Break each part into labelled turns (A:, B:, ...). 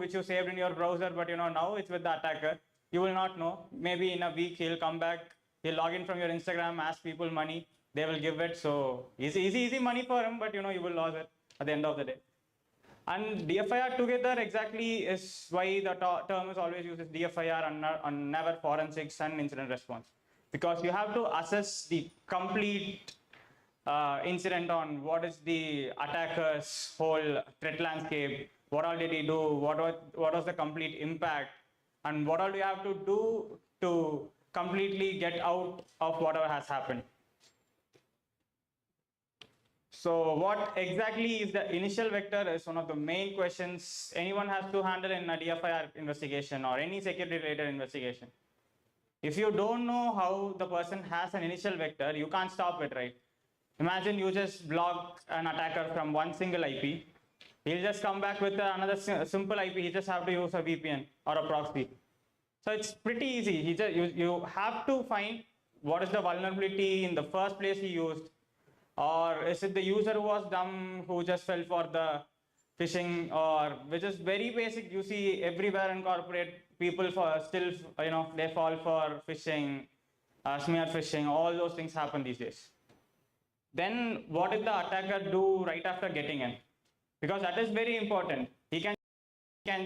A: which you saved in your browser, but now it's with the attacker. You will not know. Maybe in a week he'll come back, he'll log in from your Instagram, ask people money, they will give it. So easy money for him, but you will lose it at the end of the day. And DFIR together exactly is why the term is always used as DFIR and never forensics and incident response. Because you have to assess the complete incident on what is the attacker's whole threat landscape, what all did he do, what was the complete impact, and what all do you have to do to completely get out of whatever has happened. So what exactly is the initial vector is one of the main questions anyone has to handle in a DFIR investigation or any security related investigation. If you don't know how the person has an initial vector, you can't stop it, right? Imagine you just block an attacker from one single IP. He'll just come back with another simple IP. He just have to use a VPN or a proxy. So it's pretty easy. You have to find what is the vulnerability in the first place he used, or is it the user who was dumb who just fell for the phishing, or which is very basic. You see everywhere in corporate, people still they fall for phishing, smear phishing. All those things happen these days. Then what did the attacker do right after getting in? Because that is very important. He can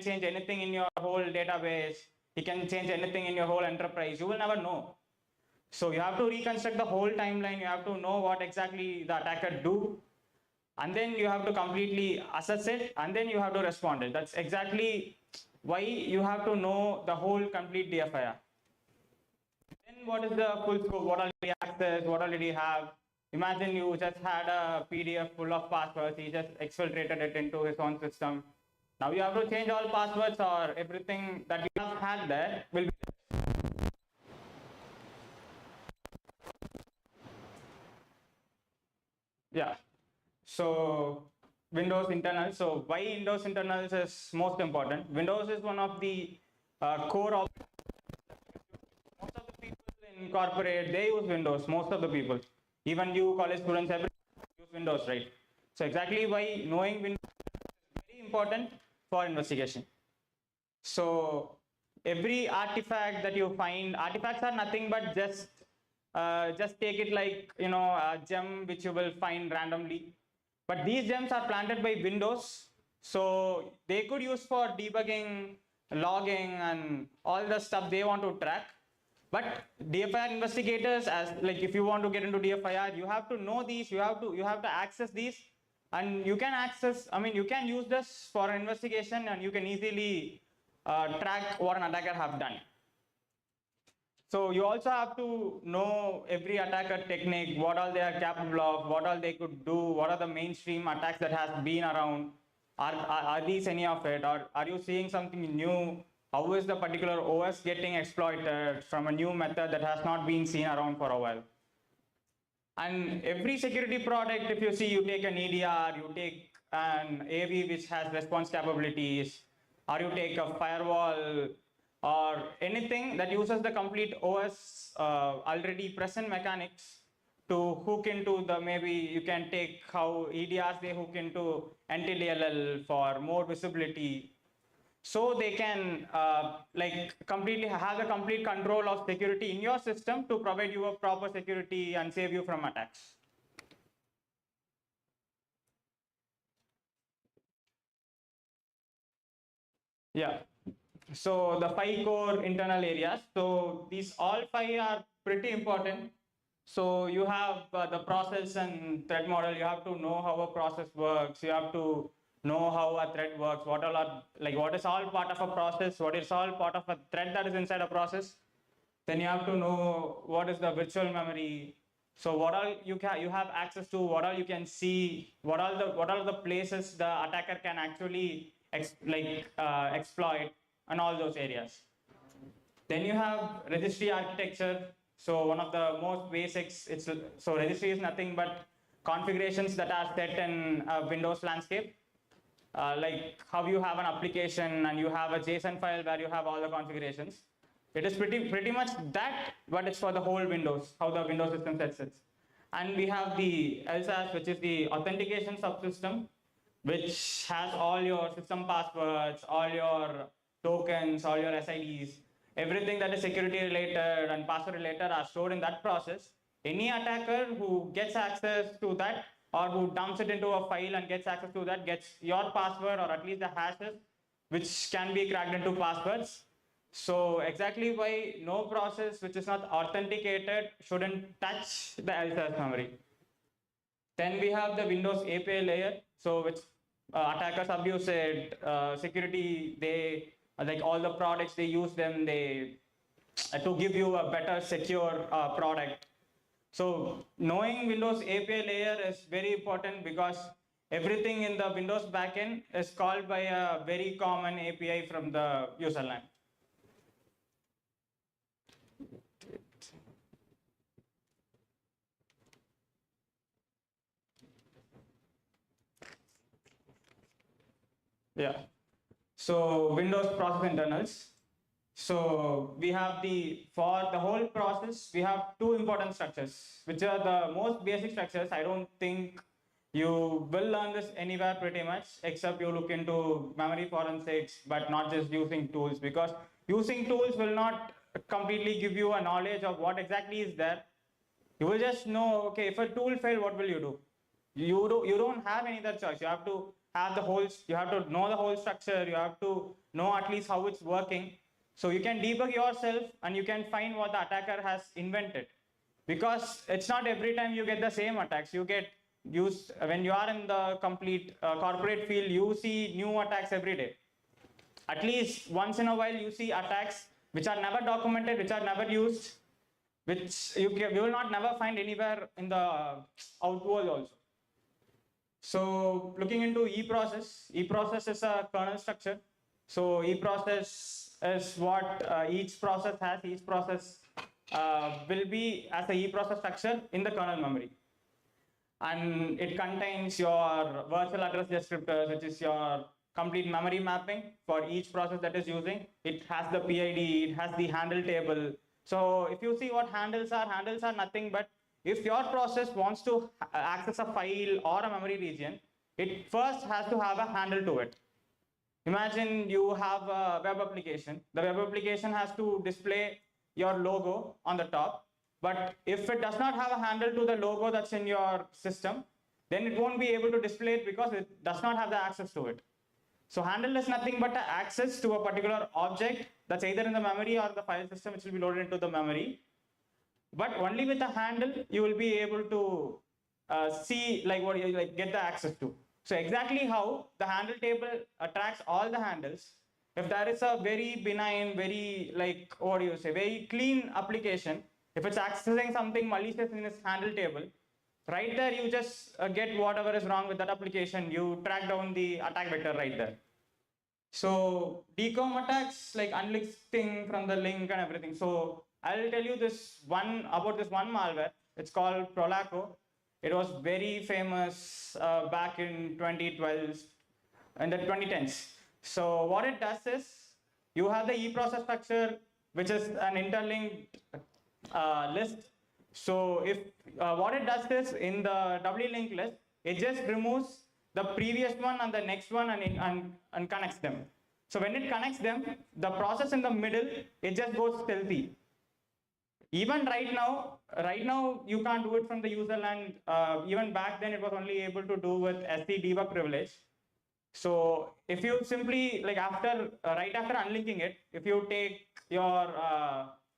A: change anything in your whole database. He can change anything in your whole enterprise. You will never know. So you have to reconstruct the whole timeline. You have to know what exactly the attacker do. And then you have to completely assess it. And then you have to respond it. That's exactly why you have to know the whole complete DFIR. Then what is the full scope? What all did he access? What all did he have? Imagine you just had a PDF full of passwords. He just exfiltrated it into his own system. Now you have to change all passwords, or everything that you have had there will be there. Yeah. So Windows internals. So why Windows internals is most important? Windows is one of the core of most of the people in corporate. They use Windows. Most of the people, even you college students, everyone use Windows, right? So exactly why knowing Windows is very important for investigation. So every artifact that you find, artifacts are nothing but just take it like a gem which you will find randomly. But these gems are planted by Windows, so they could use for debugging, logging, and all the stuff they want to track. But DFIR investigators, if you want to get into DFIR, you have to know these. You have to access these, and you can access. You can use this for an investigation, and you can easily track what an attacker have done. So you also have to know every attacker technique, what all they are capable of, what all they could do, what are the mainstream attacks that has been around. Are these any of it, or are you seeing something new? How is the particular OS getting exploited from a new method that has not been seen around for a while? And every security product, if you see, you take an EDR, you take an AV which has response capabilities, or you take a firewall, or anything that uses the complete OS already present mechanics to hook into maybe you can take how EDRs, they hook into NTDLL for more visibility. So they can completely have the complete control of security in your system to provide you a proper security and save you from attacks. Yeah. So the 5 core internal areas. So these all 5 are pretty important. So you have the process and threat model. You have to know how a process works. You have to know how a thread works. What is all part of a process? What is all part of a thread that is inside a process? Then you have to know what is the virtual memory. So what all you have access to, what all you can see, what are the places the attacker can actually exploit, and all those areas. Then you have registry architecture. So one of the most basics, so registry is nothing but configurations that are set in a Windows landscape. Like how you have an application and you have a JSON file where you have all the configurations. It is pretty much that, but it's for the whole Windows, how the Windows system sets it. And we have the LSAS, which is the authentication subsystem, which has all your system passwords, all your tokens, all your SIDs, everything that is security related and password related are stored in that process. Any attacker who gets access to that or who dumps it into a file and gets access to that gets your password or at least the hashes, which can be cracked into passwords. So exactly why no process which is not authenticated shouldn't touch the LSS memory. Then we have the Windows API layer, so which attackers abuse it. Security, they like all the products they use them they to give you a better secure product. So knowing Windows API layer is very important because everything in the Windows backend is called by a very common API from the user land. Yeah. So Windows process internals. So we have for the whole process, we have two important structures, which are the most basic structures. I don't think you will learn this anywhere pretty much, except you look into memory forensics, but not just using tools, because using tools will not completely give you a knowledge of what exactly is there. You will just know, okay, if a tool failed, what will you do? You don't have any other choice. You have to have you have to know the whole structure. You have to know at least how it's working. So you can debug yourself and you can find what the attacker has invented. Because it's not every time you get the same attacks. You get used when you are in the complete corporate field, you see new attacks every day. At least once in a while, you see attacks which are never documented, which are never used, which you will not never find anywhere in the out world also. So looking into eProcess is a kernel structure. So eProcess is what each process has. Each process will be as a eProcess structure in the kernel memory. And it contains your virtual address descriptors, which is your complete memory mapping for each process that is using. It has the PID, it has the handle table. So if you see what handles are nothing but if your process wants to access a file or a memory region, it first has to have a handle to it. Imagine you have a web application. The web application has to display your logo on the top. But if it does not have a handle to the logo that's in your system, then it won't be able to display it because it does not have the access to it. So handle is nothing but access to a particular object that's either in the memory or the file system, which will be loaded into the memory. But only with a handle, you will be able to see what you get the access to. So exactly how the handle table tracks all the handles. If there is a very benign, very very clean application, if it's accessing something malicious in its handle table, right there you just get whatever is wrong with that application. You track down the attack vector right there. So decom attacks like unlisting from the link and everything. So I'll tell you about this one malware. It's called Prolaco. It was very famous back in 2012 and the 2010s. So what it does is you have the eProcess structure, which is an interlinked list. So if what it does is in the doubly linked list, it just removes the previous one and the next one and connects them. So when it connects them, the process in the middle, it just goes stealthy. Even right now you can't do it from the user land. Even back then it was only able to do with SC debug privilege. So if you simply right after unlinking it, if you take your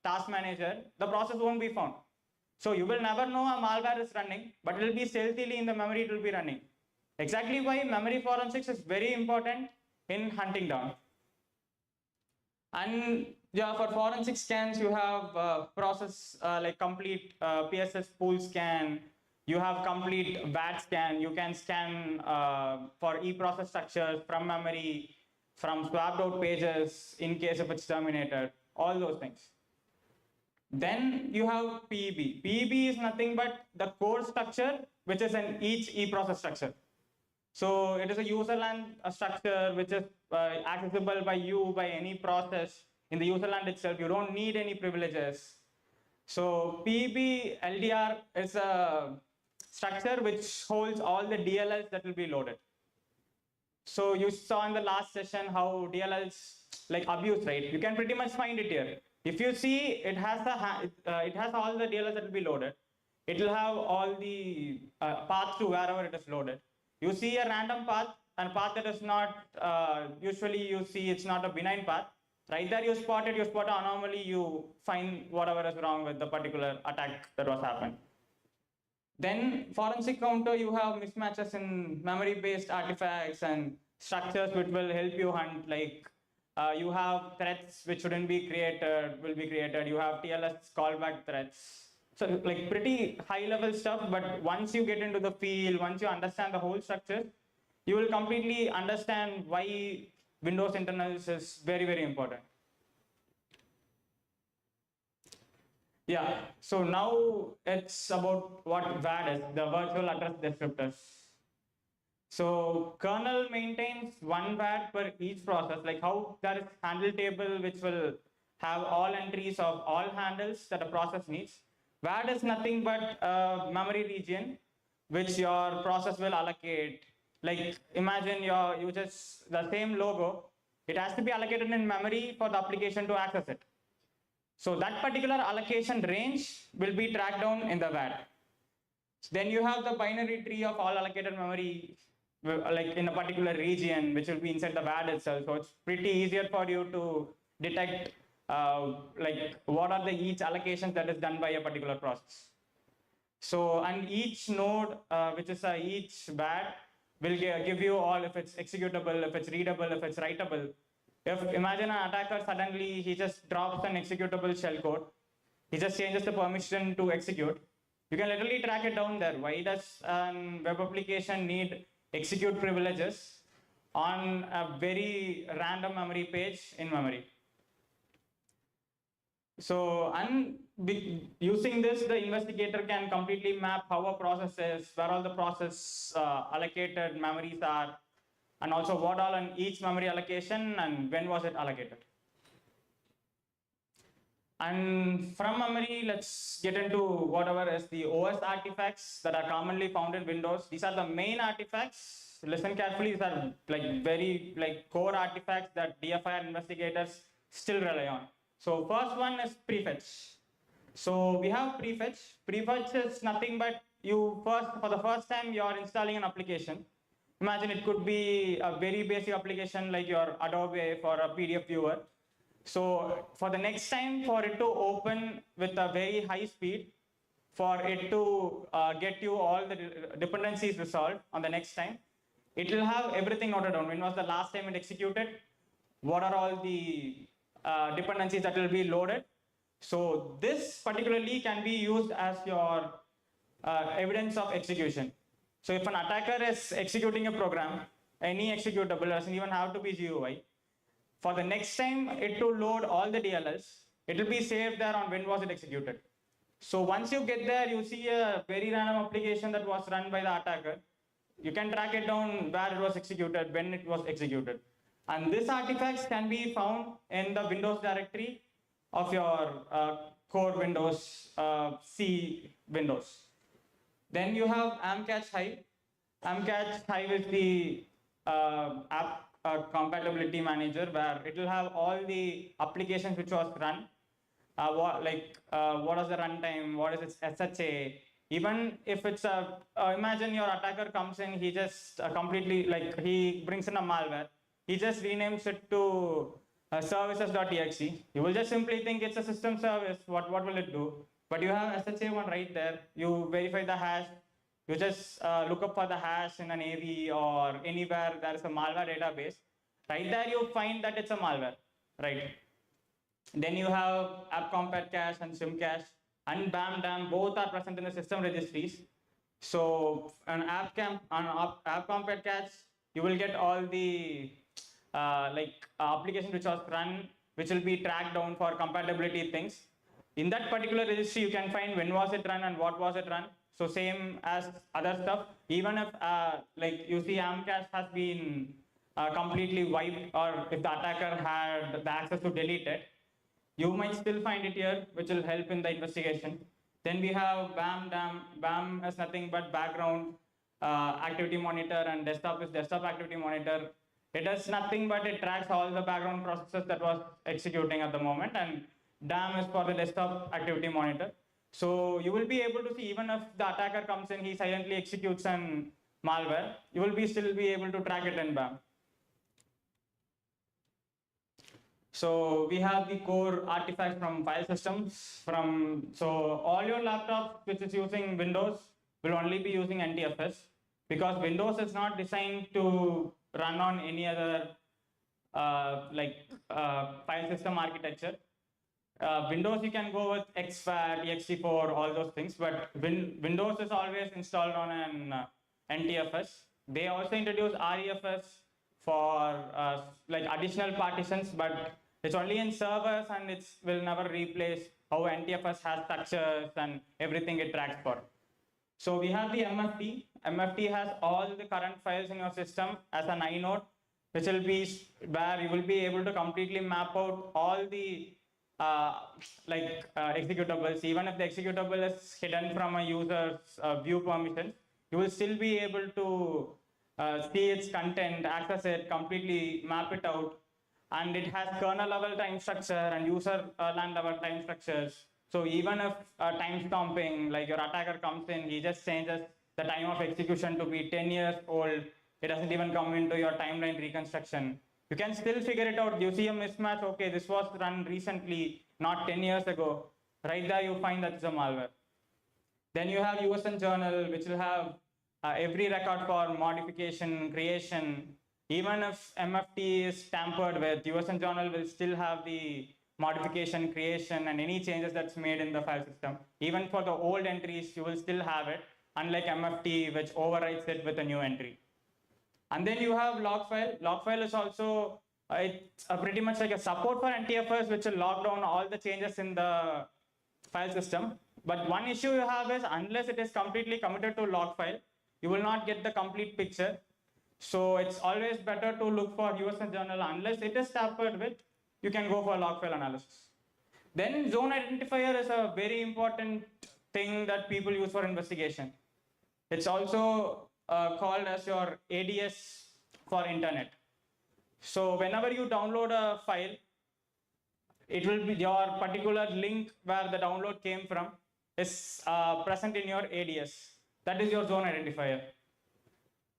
A: task manager, the process won't be found. So you will never know a malware is running, but it will be stealthily in the memory, it will be running. Exactly why memory forensics is very important in hunting down. And yeah, for forensic scans, you have process complete PSS pool scan. You have complete VAT scan. You can scan for eProcess structures from memory, from swapped out pages in case if it's terminated, all those things. Then you have PEB. PEB is nothing but the core structure which is in each eProcess structure. So it is a user land structure which is accessible by you by any process in the user land itself. You don't need any privileges. So PEB LDR is a structure which holds all the DLLs that will be loaded. So you saw in the last session how DLLs like abuse, right? You can pretty much find it here. If you see, it has it has all the DLLs that will be loaded. It will have all the paths to wherever it is loaded. You see a random path and path that is not usually you see it's not a benign path. Right there you spot it, you spot an anomaly, you find whatever is wrong with the particular attack that was happened. Then forensic counter, you have mismatches in memory-based artifacts and structures which will help you hunt. Like you have threats which shouldn't be created, will be created. You have TLS callback threats. So like pretty high-level stuff. But once you get into the field, once you understand the whole structure, you will completely understand why Windows internals is very, very important. Yeah, so now it's about what VAD is, the virtual address descriptors. So kernel maintains one VAD per each process, like how there is handle table which will have all entries of all handles that a process needs. VAD is nothing but a memory region which your process will allocate. Like imagine you just the same logo, it has to be allocated in memory for the application to access it. So that particular allocation range will be tracked down in the VAD. Then you have the binary tree of all allocated memory, like in a particular region, which will be inside the VAD itself. So it's pretty easier for you to detect like what are the each allocations that is done by a particular process. So, and each node, which is each VAD, will give you all if it's executable, if it's readable, if it's writable. If imagine an attacker suddenly he just drops an executable shellcode, he just changes the permission to execute. You can literally track it down there. Why does a web application need execute privileges on a very random memory page in memory? So, using this, the investigator can completely map how a process is, where all the process allocated memories are, and also what all on each memory allocation and when was it allocated. And from memory, let's get into whatever is the OS artifacts that are commonly found in Windows. These are the main artifacts. Listen carefully, these are like very like core artifacts that DFI investigators still rely on. So first one is prefetch. So we have prefetch. Prefetch is nothing but for the first time you are installing an application. Imagine it could be a very basic application like your Adobe for a PDF viewer. So for the next time, for it to open with a very high speed, for it to get you all the dependencies resolved on the next time, it will have everything noted down. When was the last time it executed? What are all the dependencies that will be loaded? So this particularly can be used as your evidence of execution. So if an attacker is executing a program, any executable doesn't even have to be GUI. For the next time it to load all the DLLs, it will be saved there on when was it executed. So once you get there, you see a very random application that was run by the attacker. You can track it down where it was executed, when it was executed. And these artifacts can be found in the Windows directory of your core Windows, C Windows. Then you have AMCatch Hive. AMCatch Hive is the app compatibility manager where it will have all the applications which was run. What is the runtime? What is its SHA? Even if it's imagine your attacker comes in, he just completely he brings in a malware. He just renames it to services.exe. You will just simply think it's a system service. What will it do? But you have SHA one right there. You verify the hash. You just look up for the hash in an AV or anywhere there is a malware database. Right there you find that it's a malware, right? Then you have AppCompat cache and SimCache and BAMDAM, both are present in the system registries. So an AppCompat cache, you will get all the application which was run, which will be tracked down for compatibility things. In that particular registry, you can find when was it run and what was it run. So same as other stuff, even if you see AMCache has been completely wiped, or if the attacker had the access to delete it, you might still find it here, which will help in the investigation. Then we have BAM. BAM is nothing but background activity monitor, and desktop is desktop activity monitor. It does nothing but it tracks all the background processes that was executing at the moment, and DAM is for the desktop activity monitor. So you will be able to see, even if the attacker comes in, he silently executes an malware, you will still be able to track it in BAM. So we have the core artifacts from file systems. So all your laptops which is using Windows will only be using NTFS, because Windows is not designed to run on any other file system architecture. Windows you can go with exFAT, ext4, all those things, but Windows is always installed on an NTFS. They also introduce REFS for additional partitions, but it's only in servers and it will never replace how NTFS has structures and everything it tracks for. So we have the MFT. MFT has all the current files in your system as an inode, which will be where you will be able to completely map out all the executables. Even if the executable is hidden from a user's view permissions, you will still be able to see its content, access it, completely map it out. And it has kernel level time structure and user LAN level time structures. So even if time stomping, like your attacker comes in, he just changes the time of execution to be 10 years old. It doesn't even come into your timeline reconstruction. You can still figure it out. You see a mismatch, okay, this was run recently, not 10 years ago. Right there, you find that it's a malware. Then you have USN journal, which will have every record for modification, creation. Even if MFT is tampered with, USN journal will still have the modification, creation, and any changes that's made in the file system. Even for the old entries, you will still have it, unlike MFT, which overwrites it with a new entry. And then you have logfile. Logfile is also it's pretty much like a support for NTFS, which will log down all the changes in the file system. But one issue you have is, unless it is completely committed to logfile, you will not get the complete picture. So it's always better to look for USN journal. Unless it is tampered with, you can go for logfile analysis. Then zone identifier is a very important thing that people use for investigation. It's also called as your ADS for internet. So whenever you download a file, it will be your particular link where the download came from is present in your ADS. That is your zone identifier.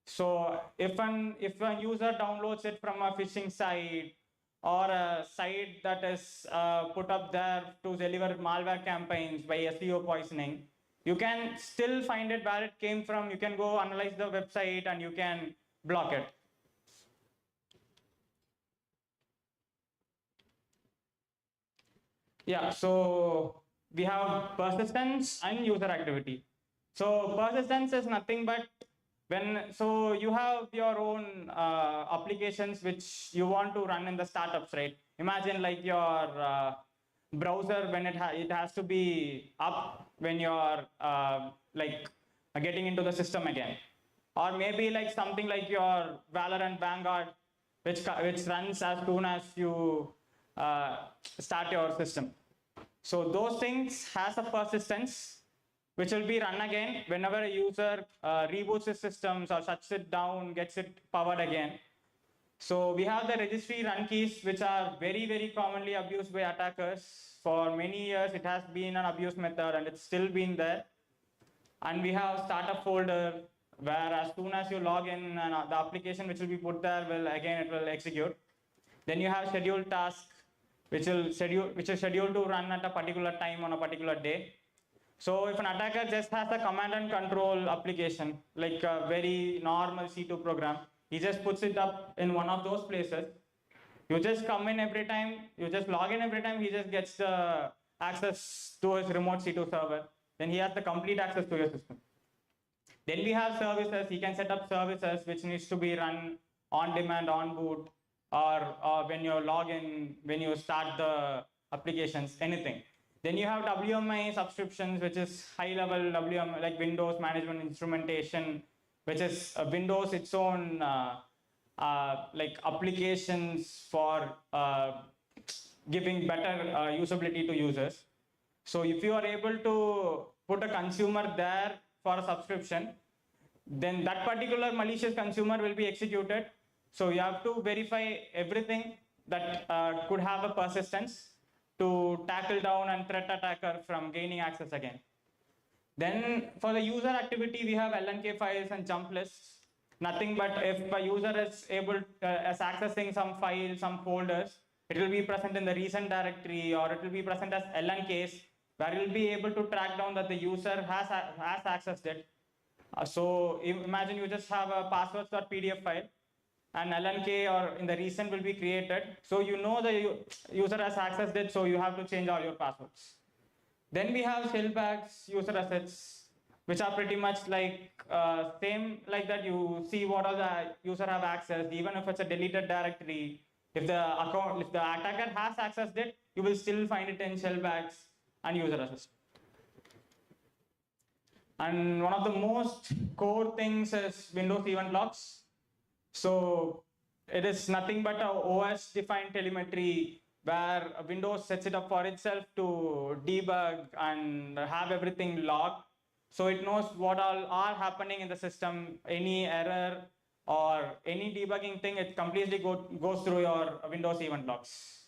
A: So if a user downloads it from a phishing site or a site that is put up there to deliver malware campaigns by SEO poisoning, you can still find it where it came from. You can go analyze the website and you can block it. Yeah, so we have persistence and user activity. So persistence is nothing but so you have your own applications which you want to run in the startups, right? Imagine like your browser, when it has to be up when you're getting into the system again. Or maybe like something like your Valorant Vanguard, which runs as soon as you start your system. So those things has a persistence which will be run again whenever a user reboots his systems or shuts it down, gets it powered again. So we have the registry run keys, which are very, very commonly abused by attackers. For many years, it has been an abuse method and it's still been there. And we have startup folder, where as soon as you log in, and the application which will be put there it will execute. Then you have scheduled task, which is scheduled to run at a particular time on a particular day. So if an attacker just has a command and control application, like a very normal C2 program, he just puts it up in one of those places. You just come in every time, you just log in every time, he just gets the access to his remote C2 server. Then he has the complete access to your system. Then we have services. He can set up services which needs to be run on demand, on boot, or when you log in, when you start the applications, anything. Then you have WMI subscriptions, which is high-level WMI, like Windows Management Instrumentation, which is Windows its own applications for giving better usability to users. So if you are able to put a consumer there for a subscription, then that particular malicious consumer will be executed. So you have to verify everything that could have a persistence to tackle down and threat attacker from gaining access again. Then for the user activity, we have LNK files and jump lists. Nothing but if a user is accessing some files, some folders, it will be present in the recent directory, or it will be present as LNKs, where you will be able to track down that the user has accessed it. So imagine you just have a passwords.pdf file, and LNK or in the recent will be created. So you know the user has accessed it, so you have to change all your passwords. Then we have shellbacks, user assets, which are pretty much like same like that. You see what all the user have accessed, even if it's a deleted directory. If the attacker has accessed it, you will still find it in shellbacks and user assets. And one of the most core things is Windows event logs. So it is nothing but a OS defined telemetry where Windows sets it up for itself to debug and have everything logged. So it knows what all are happening in the system, any error or any debugging thing, it completely goes through your Windows event logs.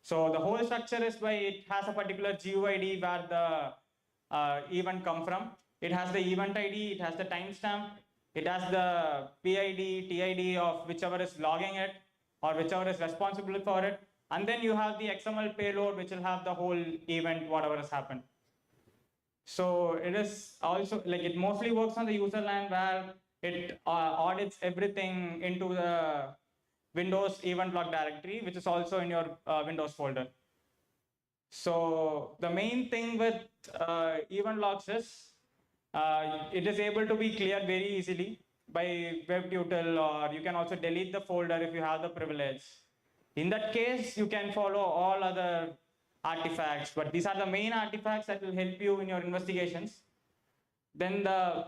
A: So the whole structure is by it has a particular GUID where the event come from. It has the event ID, it has the timestamp, it has the PID, TID of whichever is logging it or whichever is responsible for it. And then you have the XML payload, which will have the whole event, whatever has happened. So it is also like it mostly works on the user land where it audits everything into the Windows event log directory, which is also in your Windows folder. So the main thing with event logs is it is able to be cleared very easily by WebTutle, or you can also delete the folder if you have the privilege. In that case, you can follow all other artifacts, but these are the main artifacts that will help you in your investigations. Then the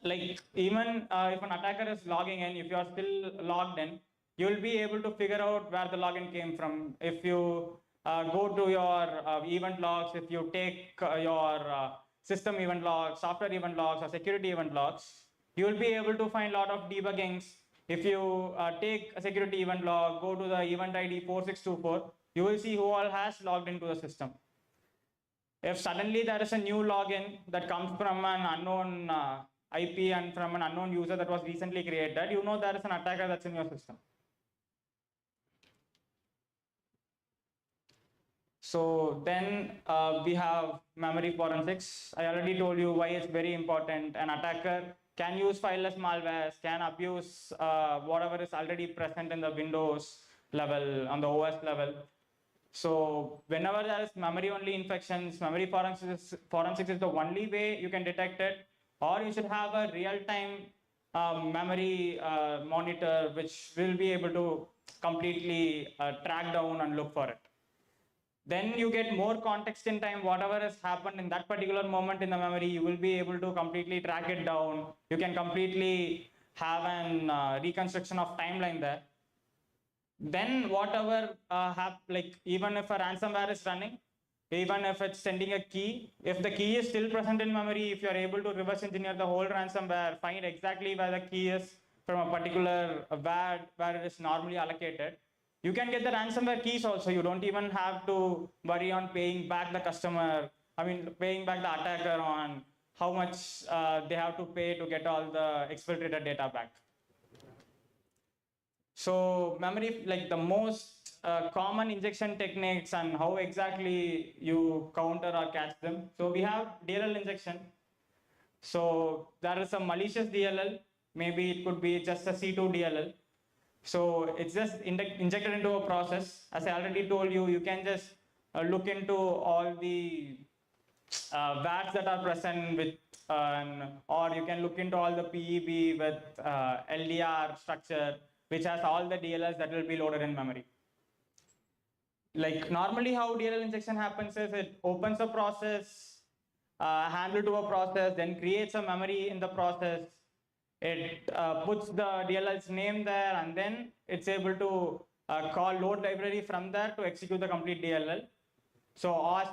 A: like even if an attacker is logging in, if you are still logged in, you will be able to figure out where the login came from. If you go to your event logs, if you take your system event logs, software event logs, or security event logs, you will be able to find a lot of debuggings. If you take a security event log, go to the event ID 4624, you will see who all has logged into the system. If suddenly there is a new login that comes from an unknown IP and from an unknown user that was recently created, you know there is an attacker that's in your system. So then we have memory forensics. I already told you why it's very important. An attacker can use fileless malwares, can abuse whatever is already present in the Windows level, on the OS level. So whenever there is memory-only infections, memory forensics is the only way you can detect it, or you should have a real-time memory monitor which will be able to completely track down and look for it. Then you get more context in time, whatever has happened in that particular moment in the memory, you will be able to completely track it down. You can completely have an reconstruction of timeline there. Then whatever like even if a ransomware is running, even if it's sending a key, if the key is still present in memory, if you're able to reverse engineer the whole ransomware, find exactly where the key is from a particular where it is normally allocated, you can get the ransomware keys also. You don't even have to worry on paying back the customer, paying back the attacker on how much they have to pay to get all the exfiltrated data back. So memory, like the most common injection techniques and how exactly you counter or catch them. So we have DLL injection. So there is a malicious DLL. Maybe it could be just a C2 DLL. So it's just injected into a process. As I already told you, you can just look into all the VATs that are present with, or you can look into all the PEB with LDR structure, which has all the DLLs that will be loaded in memory. Like normally how DLL injection happens is it opens a process, handle to a process, then creates a memory in the process. It puts the DLL's name there, and then it's able to call load library from there to execute the complete DLL. So as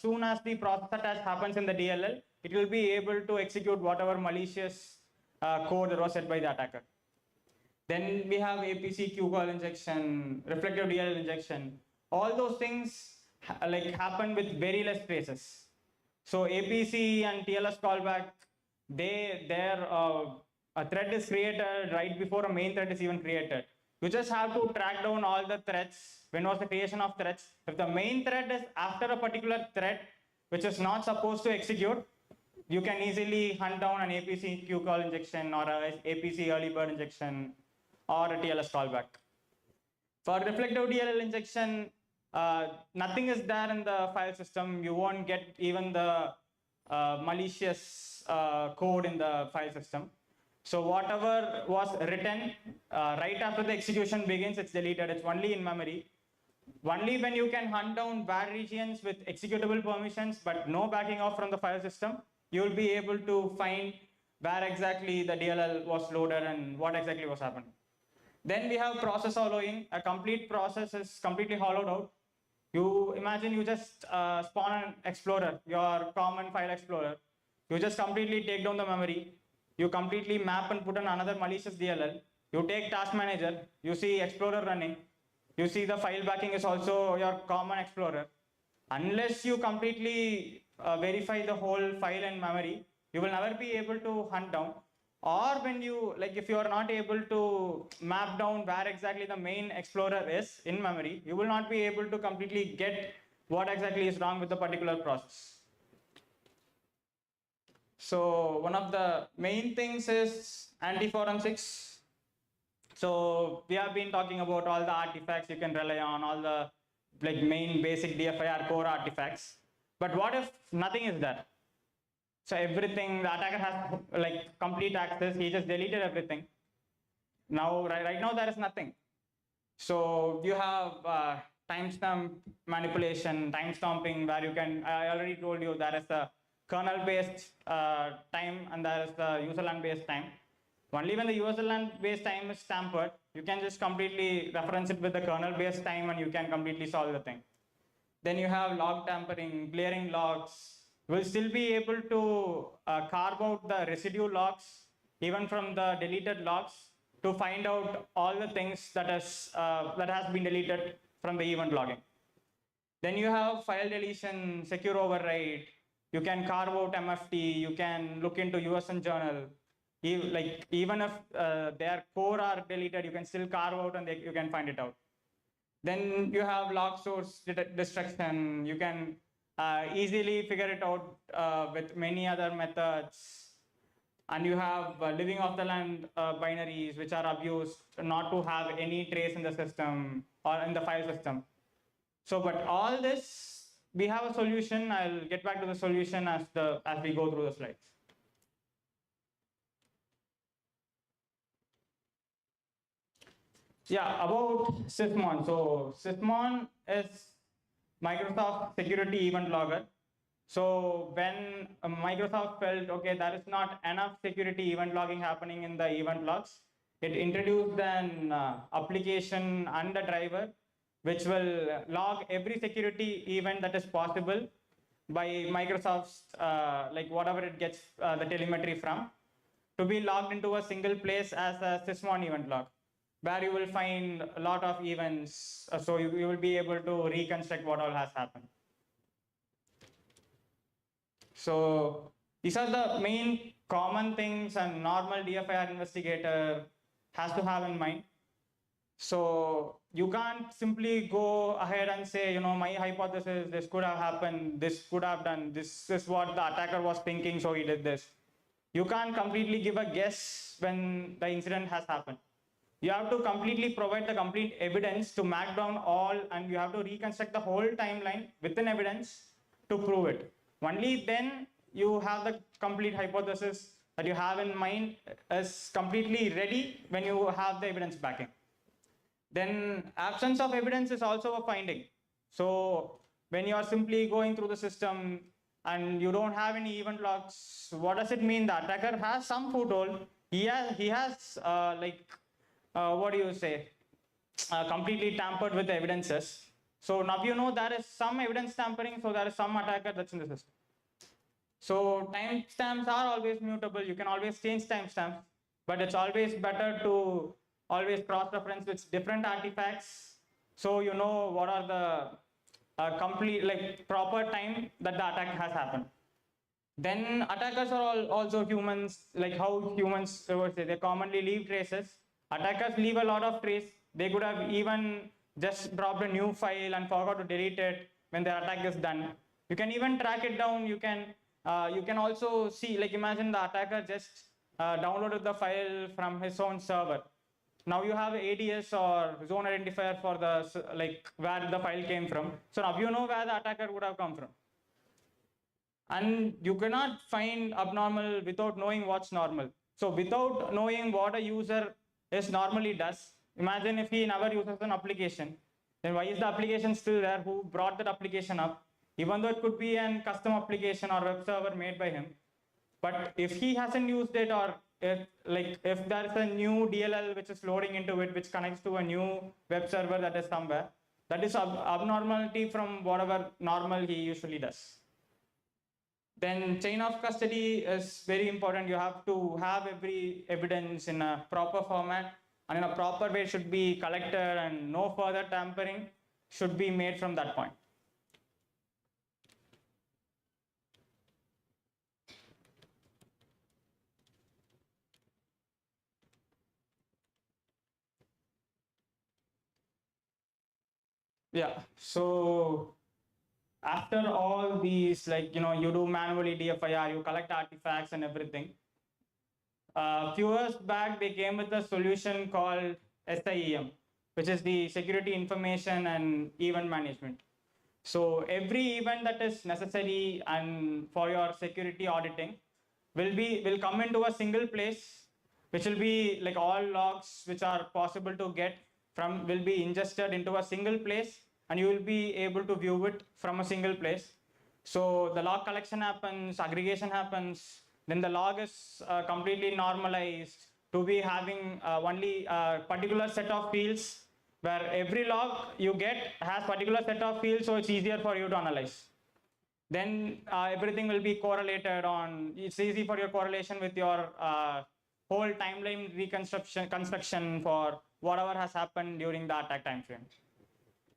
A: soon as the process test happens in the DLL, it will be able to execute whatever malicious code that was set by the attacker. Then we have APC Q call injection, reflective DLL injection. All those things happen with very less traces. So APC and TLS callback, a thread is created right before a main thread is even created. You just have to track down all the threads. When was the creation of threads? If the main thread is after a particular thread, which is not supposed to execute, you can easily hunt down an APC Q call injection or a APC early bird injection or a TLS callback. For reflective DLL injection, nothing is there in the file system. You won't get even the malicious code in the file system. So whatever was written right after the execution begins, it's deleted. It's only in memory. Only when you can hunt down bad regions with executable permissions, but no backing off from the file system, you will be able to find where exactly the DLL was loaded and what exactly was happening. Then we have process hollowing. A complete process is completely hollowed out. You imagine you just spawn an explorer, your common file explorer. You just completely take down the memory. You completely map and put in another malicious DLL. You take task manager. You see explorer running. You see the file backing is also your common explorer. Unless you completely verify the whole file and memory, you will never be able to hunt down. Or when you, if you are not able to map down where exactly the main explorer is in memory, you will not be able to completely get what exactly is wrong with the particular process. So one of the main things is anti-forensics. So we have been talking about all the artifacts you can rely on, all the main basic DFIR core artifacts. But what if nothing is there? So everything, the attacker has complete access, he just deleted everything. Now, right now there is nothing. So you have timestamp manipulation, timestamping, where you can, I already told you there is the kernel-based time and there is the userland-based time. Only when the userland-based time is tampered, you can just completely reference it with the kernel-based time and you can completely solve the thing. Then you have log tampering, clearing logs. You will still be able to carve out the residue logs, even from the deleted logs, to find out all the things that has been deleted from the event logging. Then you have file deletion, secure override. You can carve out MFT. You can look into USN journal. Even if their core are deleted, you can still carve out and you can find it out. Then you have log source destruction. You can easily figure it out with many other methods. And you have living off the land binaries, which are abused not to have any trace in the system or in the file system. So, but all this, we have a solution. I'll get back to the solution as we go through the slides. Yeah, about Sysmon. So Sysmon is Microsoft security event logger. So when Microsoft felt, okay, there is not enough security event logging happening in the event logs, it introduced an application and a driver which will log every security event that is possible by Microsoft's, whatever it gets the telemetry from, to be logged into a single place as a Sysmon event log, where you will find a lot of events. So you will be able to reconstruct what all has happened. So these are the main common things a normal DFIR investigator has to have in mind. So you can't simply go ahead and say, my hypothesis, this could have happened, this could have done, this is what the attacker was thinking, so he did this. You can't completely give a guess when the incident has happened. You have to completely provide the complete evidence to mark down all, and you have to reconstruct the whole timeline within evidence to prove it. Only then you have the complete hypothesis that you have in mind is completely ready when you have the evidence backing. Then absence of evidence is also a finding. So when you are simply going through the system and you don't have any event logs, what does it mean? The attacker has some foothold. He has what do you say? Completely tampered with the evidences. So now there is some evidence tampering, so there is some attacker that's in the system. So timestamps are always mutable. You can always change timestamps, but it's always better to always cross-reference with different artifacts, so you know what are the complete, like, proper time that the attack has happened. Then attackers are also humans, like how humans they commonly leave traces. Attackers leave a lot of trace. They could have even just dropped a new file and forgot to delete it when their attack is done. You can even track it down. You can also see, like, imagine the attacker just downloaded the file from his own server. Now you have ADS or zone identifier for the, like, where the file came from. So now you know where the attacker would have come from. And you cannot find abnormal without knowing what's normal. So without knowing what a user is normally does, imagine if he never uses an application, then why is the application still there? Who brought that application up? Even though it could be a custom application or web server made by him, but if he hasn't used it, or if there's a new DLL which is loading into it, which connects to a new web server that is somewhere, that is abnormality from whatever normal he usually does. Then chain of custody is very important. You have to have every evidence in a proper format and in a proper way should be collected, and no further tampering should be made from that point. Yeah, so after all these, like, you do manually DFIR, you collect artifacts and everything. Few years back, they came with a solution called SIEM, which is the Security Information and Event Management. So every event that is necessary and for your security auditing will come into a single place, which will be like all logs which are possible to get from will be ingested into a single place, and you will be able to view it from a single place. So the log collection happens, aggregation happens, then the log is completely normalized to be having only a particular set of fields, where every log you get has particular set of fields, so it's easier for you to analyze. Then everything will be correlated on, it's easy for your correlation with your whole timeline construction for whatever has happened during the attack time frame.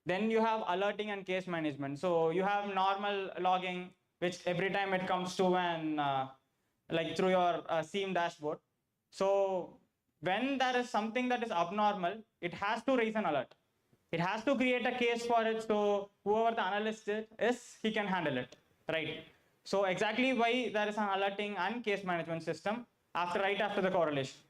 A: Then you have alerting and case management. So you have normal logging, which every time it comes to an, like through your SIEM dashboard. So when there is something that is abnormal, it has to raise an alert. It has to create a case for it, so whoever the analyst is, he can handle it, right? So exactly why there is an alerting and case management system right after the correlation.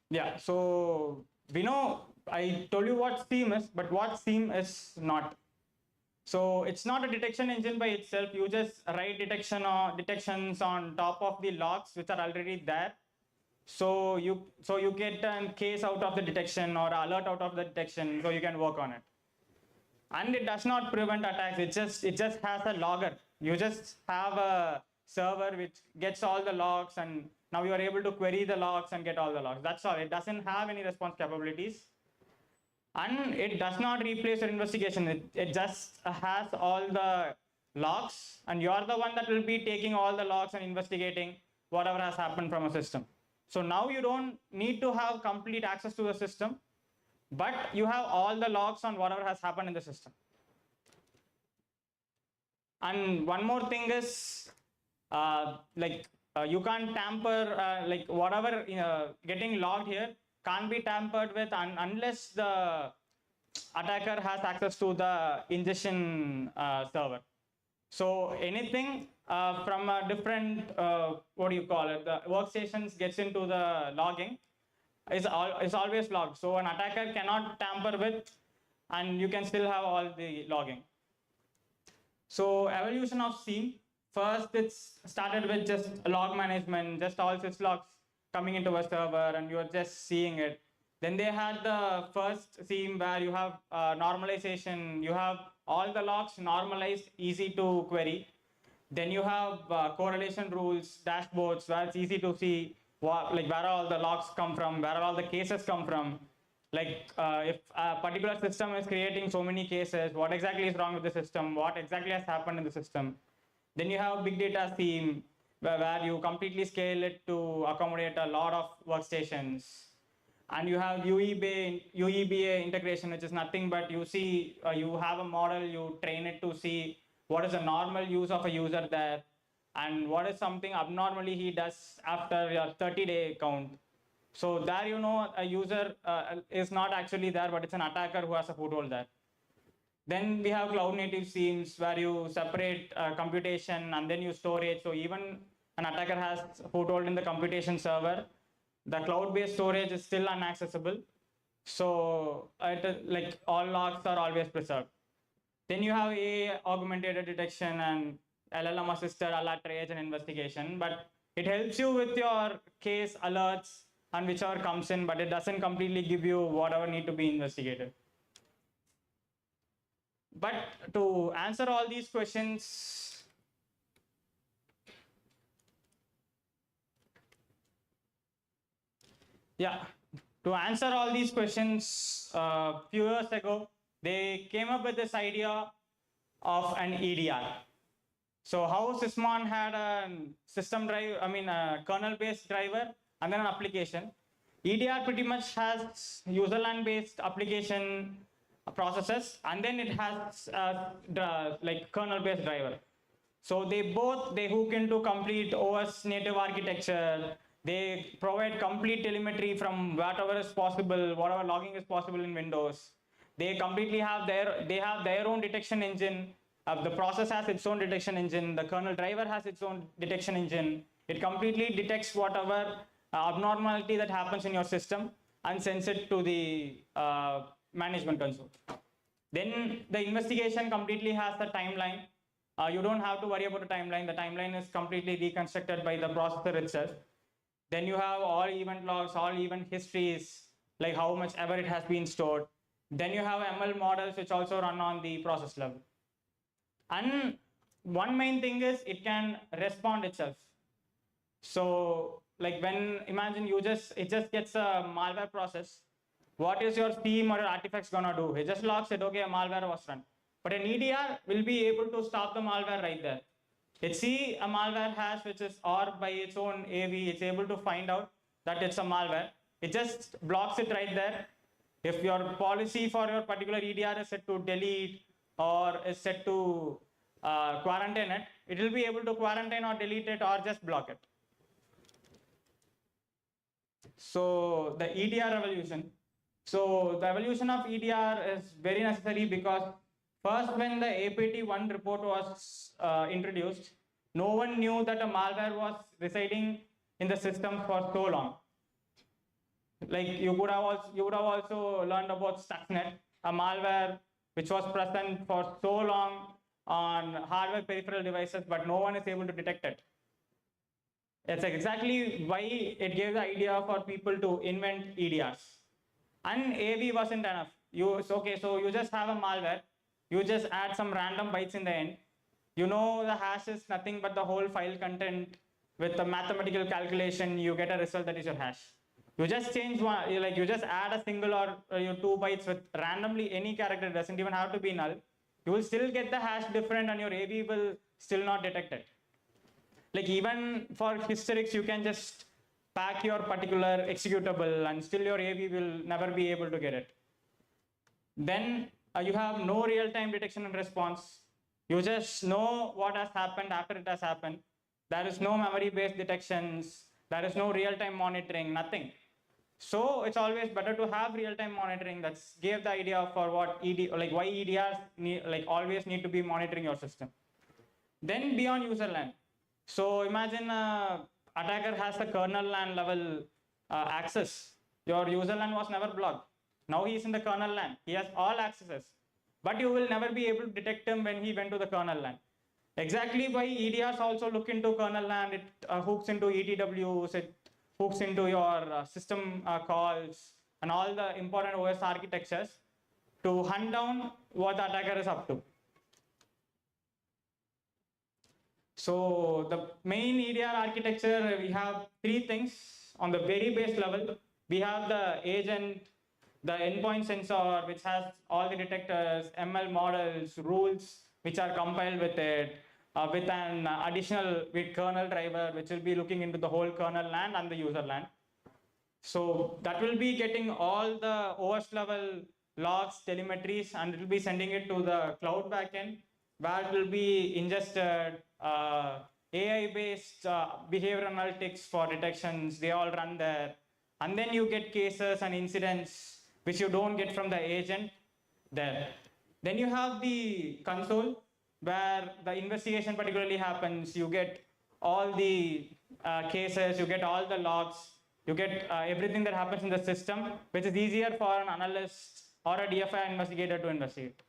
A: Yeah, so we know, I told you what SIEM is, but what SIEM is not. So it's not a detection engine by itself. You just write detections on top of the logs which are already there. So you get a case out of the detection or alert out of the detection, so you can work on it. And it does not prevent attacks. It just has a logger. You just have a server which gets all the logs, and now you are able to query the logs and get all the logs. That's all. It doesn't have any response capabilities. And it does not replace your investigation. It just has all the logs, and you're the one that will be taking all the logs and investigating whatever has happened from a system. So now you don't need to have complete access to the system, but you have all the logs on whatever has happened in the system. And one more thing is, you can't tamper, like whatever getting logged here can't be tampered with unless the attacker has access to the ingestion server. So anything from a different, what do you call it, the workstations gets into the logging is always logged. So an attacker cannot tamper with, and you can still have all the logging. So evolution of SIEM, first it's started with just log management, just all sys logs coming into a server and you're just seeing it. Then they had the first SIEM where you have normalization, you have all the logs normalized, easy to query. Then you have correlation rules, dashboards, where it's easy to see where all the logs come from, where all the cases come from. Like if a particular system is creating so many cases, what exactly is wrong with the system, what exactly has happened in the system. Then you have big data SIEM, where you completely scale it to accommodate a lot of workstations. And you have UEBA integration, which is nothing but you see, you have a model, you train it to see what is a normal use of a user there, and what is something abnormally he does after your 30-day count. So there, you know, a user is not actually there, but it's an attacker who has a foothold there. Then we have cloud native scenes where you separate computation and then you storage. So even an attacker has foothold in the computation server, the cloud-based storage is still inaccessible. So like all logs are always preserved. Then you have AI augmented detection and LLM assisted alert trace and investigation, but it helps you with your case alerts and whichever comes in, but it doesn't completely give you whatever need to be investigated. But to answer all these questions, to answer all these questions, a few years ago, they came up with this idea of an EDR. So how Sysmon had a system drive, a kernel-based driver and then an application. EDR pretty much has userland-based application processes, and then it has like kernel-based driver. So they hook into complete OS native architecture. They provide complete telemetry from whatever is possible, whatever logging is possible in Windows. They completely have their own detection engine. The process has its own detection engine. The kernel driver has its own detection engine. It completely detects whatever abnormality that happens in your system and sends it to the management console. Then the investigation completely has the timeline. You don't have to worry about the timeline. The timeline is completely reconstructed by the processor itself. Then you have all event logs, all event histories, like how much ever it has been stored. Then you have ML models which also run on the process level. And one main thing is it can respond itself. So like imagine it just gets a malware process. What is your theme or your artifacts gonna do? It just logs it, okay, a malware was run. But an EDR will be able to stop the malware right there. It see a malware hash which is or by its own AV, it's able to find out that it's a malware. It just blocks it right there. If your policy for your particular EDR is set to delete or is set to quarantine it, it will be able to quarantine or delete it or just block it. So the EDR revolution. So the evolution of EDR is very necessary because first when the APT1 report was introduced, no one knew that a malware was residing in the system for so long. Like you would have also learned about Stuxnet, a malware which was present for so long on hardware peripheral devices, but no one is able to detect it. It's exactly why it gave the idea for people to invent EDRs. And AV wasn't enough. So you just have a malware, you just add some random bytes in the end. You know the hash is nothing but the whole file content. With the mathematical calculation, you get a result that is your hash. You just change one, you just add a single or 2 bytes with randomly any character, it doesn't even have to be null. You will still get the hash different and your AV will still not detect it. Like even for hysterics, you can just pack your particular executable and still your AV will never be able to get it. Then you have no real-time detection and response. You just know what has happened after it has happened. There is no memory-based detections. There is no real-time monitoring, nothing. So it's always better to have real-time monitoring. That gave the idea for what why EDRs always need to be monitoring your system. Then beyond user LAN. So imagine attacker has the kernel LAN level access. Your user LAN was never blocked. Now he's in the kernel LAN. He has all accesses. But you will never be able to detect him when he went to the kernel LAN. Exactly why EDRs also look into kernel LAN. It hooks into ETWs. It hooks into your system calls and all the important OS architectures to hunt down what the attacker is up to. So the main EDR architecture, we have 3 things. On the very base level, we have the agent, the endpoint sensor, which has all the detectors, ML models, rules, which are compiled with it, with an with kernel driver, which will be looking into the whole kernel LAN and the user LAN. So that will be getting all the OS level logs, telemetries, and it will be sending it to the cloud backend, where it will be ingested AI-based behavior analytics for detections. They all run there. And then you get cases and incidents which you don't get from the agent there. Then you have the console where the investigation particularly happens. You get all the cases, you get all the logs, you get everything that happens in the system, which is easier for an analyst or a DFI investigator to investigate.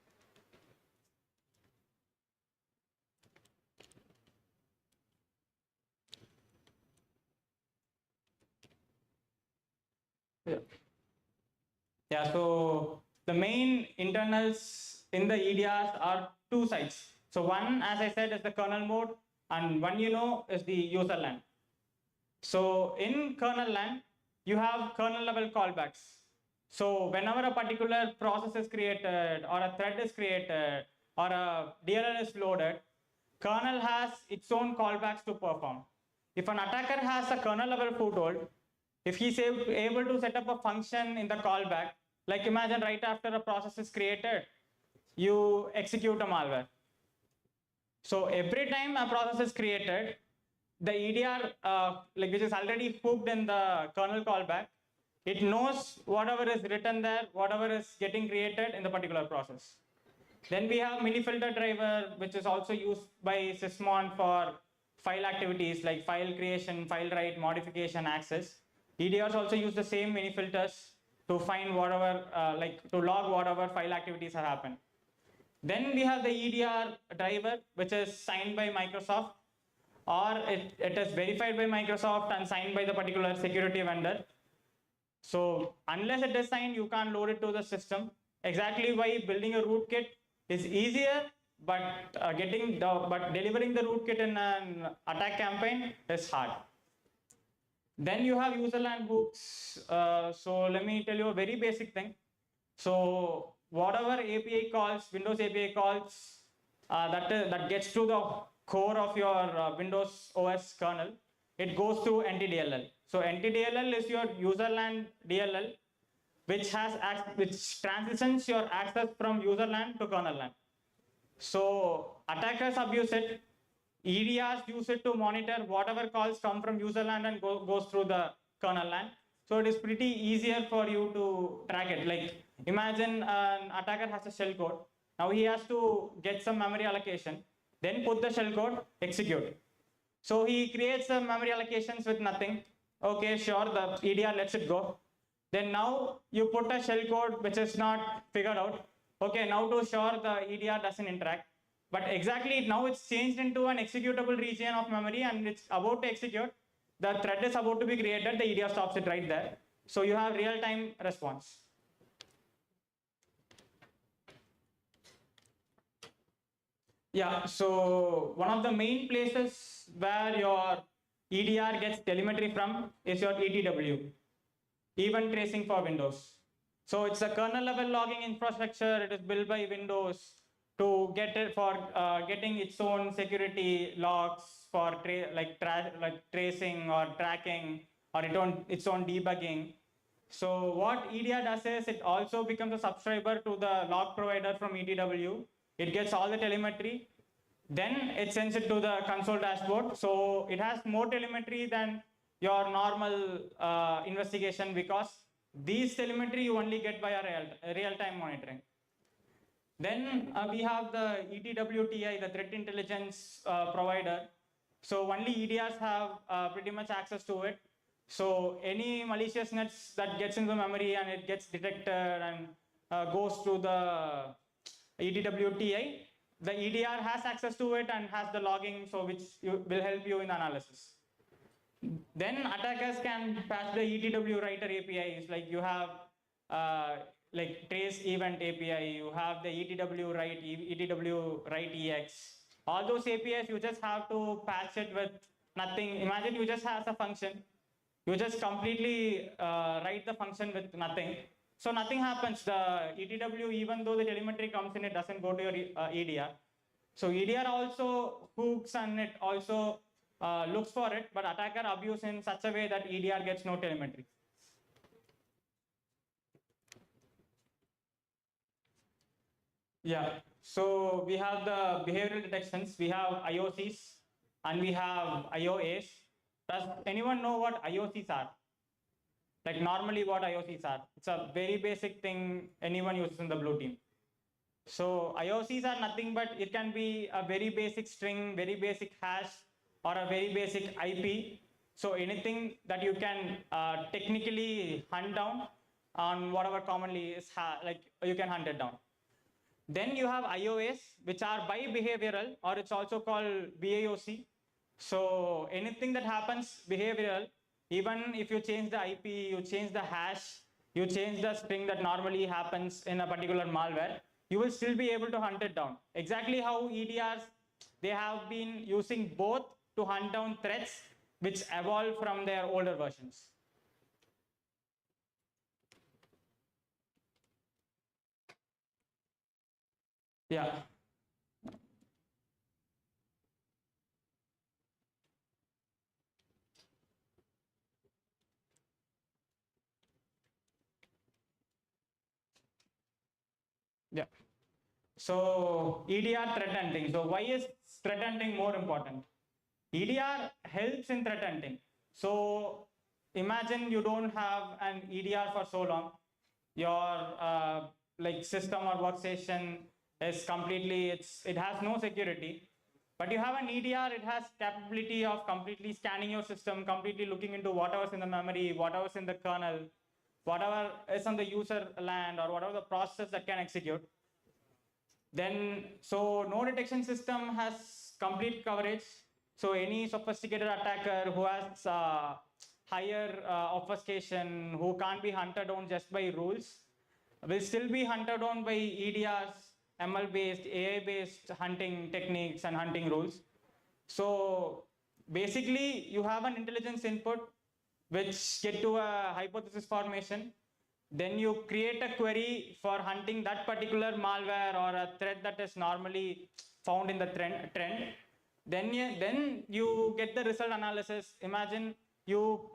A: Yeah, so the main internals in the EDRs are two sides. So one, as I said, is the kernel mode, and one is the user LAN. So in kernel LAN, you have kernel level callbacks. So whenever a particular process is created, or a thread is created, or a DLL is loaded, kernel has its own callbacks to perform. If an attacker has a kernel level foothold, if he's able to set up a function in the callback, like imagine right after a process is created, you execute a malware. So every time a process is created, the EDR, which is already hooked in the kernel callback, it knows whatever is written there, whatever is getting created in the particular process. Then we have mini filter driver, which is also used by Sysmon for file activities like file creation, file write, modification, access. EDRs also use the same mini filters to find whatever, to log whatever file activities have happened. Then we have the EDR driver, which is signed by Microsoft, or it is verified by Microsoft and signed by the particular security vendor. So unless it is signed, you can't load it to the system. Exactly why building a rootkit is easier, but delivering the rootkit in an attack campaign is hard. Then you have user LAN hooks. So let me tell you a very basic thing. So whatever API calls, Windows API calls, that gets to the core of your Windows OS kernel, it goes through NTDLL. So NTDLL is your user LAN DLL, which transitions your access from user LAN to kernel LAN. So attackers abuse it. EDRs use it to monitor whatever calls come from user LAN and goes through the kernel LAN. So it is pretty easier for you to track it. Like imagine an attacker has a shellcode. Now he has to get some memory allocation, then put the shellcode, execute. So he creates some memory allocations with nothing. Okay, sure, the EDR lets it go. Then now you put a shellcode which is not figured out. Okay, now to sure the EDR doesn't interact. But exactly now it's changed into an executable region of memory and it's about to execute. The thread is about to be created, the EDR stops it right there. So you have real-time response. Yeah, so one of the main places where your EDR gets telemetry from is your ETW, event tracing for Windows. So it's a kernel level logging infrastructure. It is built by Windows to get it for getting its own security logs for tracing or tracking or its own debugging. So what EDR does is it also becomes a subscriber to the log provider from ETW. It gets all the telemetry. Then it sends it to the console dashboard. So it has more telemetry than your normal investigation because these telemetry you only get via real-time monitoring. Then we have the ETWTI, the threat intelligence provider. So only EDRs have pretty much access to it. So any maliciousness that gets into memory and it gets detected and goes to the ETWTI, the EDR has access to it and has the logging, so which will help you in analysis. Then attackers can patch the ETW writer APIs, like you have like trace event API, you have the ETW write, ETW write EX. All those APIs, you just have to patch it with nothing. Imagine you just have a function. You just completely write the function with nothing. So nothing happens. The ETW, even though the telemetry comes in, it doesn't go to your EDR. So EDR also hooks and it also looks for it, but attacker abuse in such a way that EDR gets no telemetry. Yeah, so we have the behavioral detections, we have IOCs, and we have IOAs. Does anyone know what IOCs are? Like normally what IOCs are? It's a very basic thing anyone uses in the blue team. So IOCs are nothing but it can be a very basic string, very basic hash, or a very basic IP. So anything that you can technically hunt down on whatever commonly is like you can hunt it down. Then you have IOAs, which are by behavioral, or it's also called BAOC. So anything that happens behavioral, even if you change the IP, you change the hash, you change the string that normally happens in a particular malware, you will still be able to hunt it down. Exactly how EDRs, they have been using both to hunt down threats which evolved from their older versions. Yeah. Yeah. So EDR threat hunting. So why is threat hunting more important? EDR helps in threat hunting. So imagine you don't have an EDR for so long. Your like system or workstation is completely, it has no security. But you have an EDR, it has capability of completely scanning your system, completely looking into whatever's in the memory, whatever's in the kernel, whatever is on the user land, or whatever the process that can execute. Then, so no detection system has complete coverage. So any sophisticated attacker who has higher obfuscation, who can't be hunted down just by rules, will still be hunted down by EDRs, ML-based, AI-based hunting techniques and hunting rules. So basically, you have an intelligence input which get to a hypothesis formation. Then you create a query for hunting that particular malware or a threat that is normally found in the trend. Then you get the result analysis. Imagine you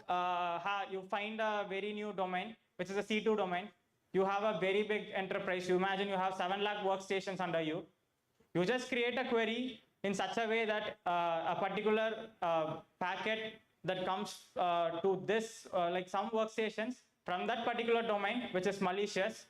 A: you find a very new domain, which is a C2 domain. You have a very big enterprise. You imagine you have 7 lakh workstations under you. You just create a query in such a way that a particular packet that comes to this, like some workstations from that particular domain, which is malicious,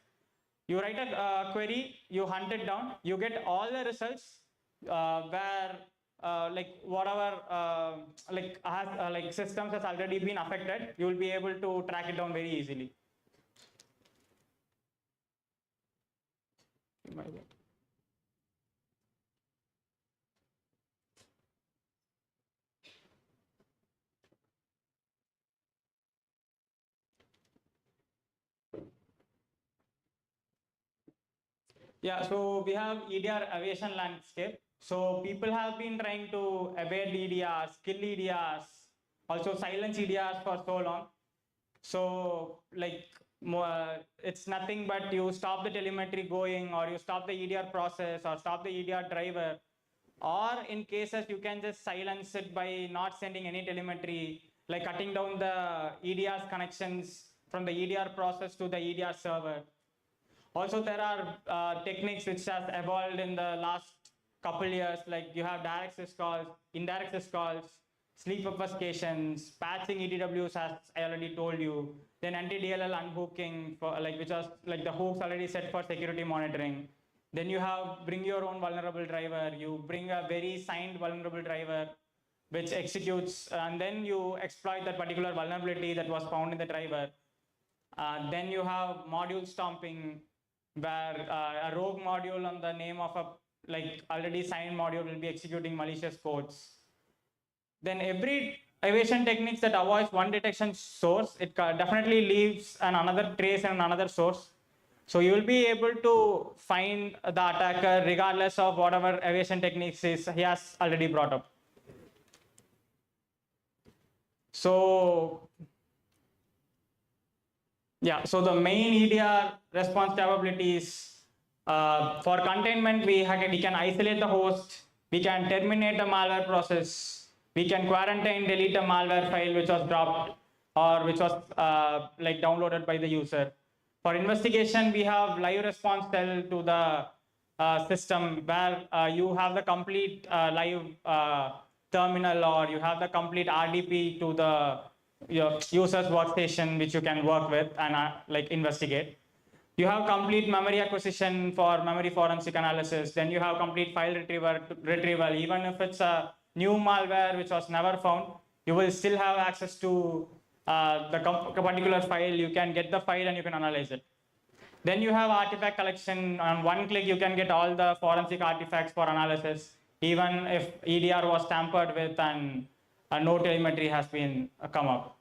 A: you write a query, you hunt it down, you get all the results where like whatever like systems has already been affected, you will be able to track it down very easily. Yeah, so we have EDR aviation landscape. So people have been trying to evade EDRs, kill EDRs, also silence EDRs for so long. So like it's nothing but you stop the telemetry going, or you stop the EDR process, or stop the EDR driver, or in cases you can just silence it by not sending any telemetry, like cutting down the EDR's connections from the EDR process to the EDR server. Also, there are techniques which has evolved in the last couple years, like you have direct syscalls, indirect syscalls, sleep obfuscations, patching EDWs, as I already told you, then anti-DLL unhooking, for, like, which was like the hooks already set for security monitoring. Then you have bring your own vulnerable driver, you bring a very signed vulnerable driver, which executes, and then you exploit that particular vulnerability that was found in the driver. Then you have module stomping, where a rogue module on the name of a like already signed module will be executing malicious codes. Then every evasion techniques that avoids one detection source, it definitely leaves another trace and another source. So you will be able to find the attacker regardless of whatever evasion techniques he has already brought up. So yeah, so the main EDR response capabilities For containment, we can isolate the host, we can terminate the malware process, we can quarantine, delete a malware file which was dropped or which was like downloaded by the user. For investigation, we have live response tell to the system where you have the complete live terminal, or you have the complete RDP to the your user's workstation which you can work with and like investigate. You have complete memory acquisition for memory forensic analysis. Then you have complete file retrieval. Even if it's a new malware which was never found, you will still have access to the particular file. You can get the file and you can analyze it. Then you have artifact collection. On one click, you can get all the forensic artifacts for analysis, even if EDR was tampered with and no telemetry has been come up.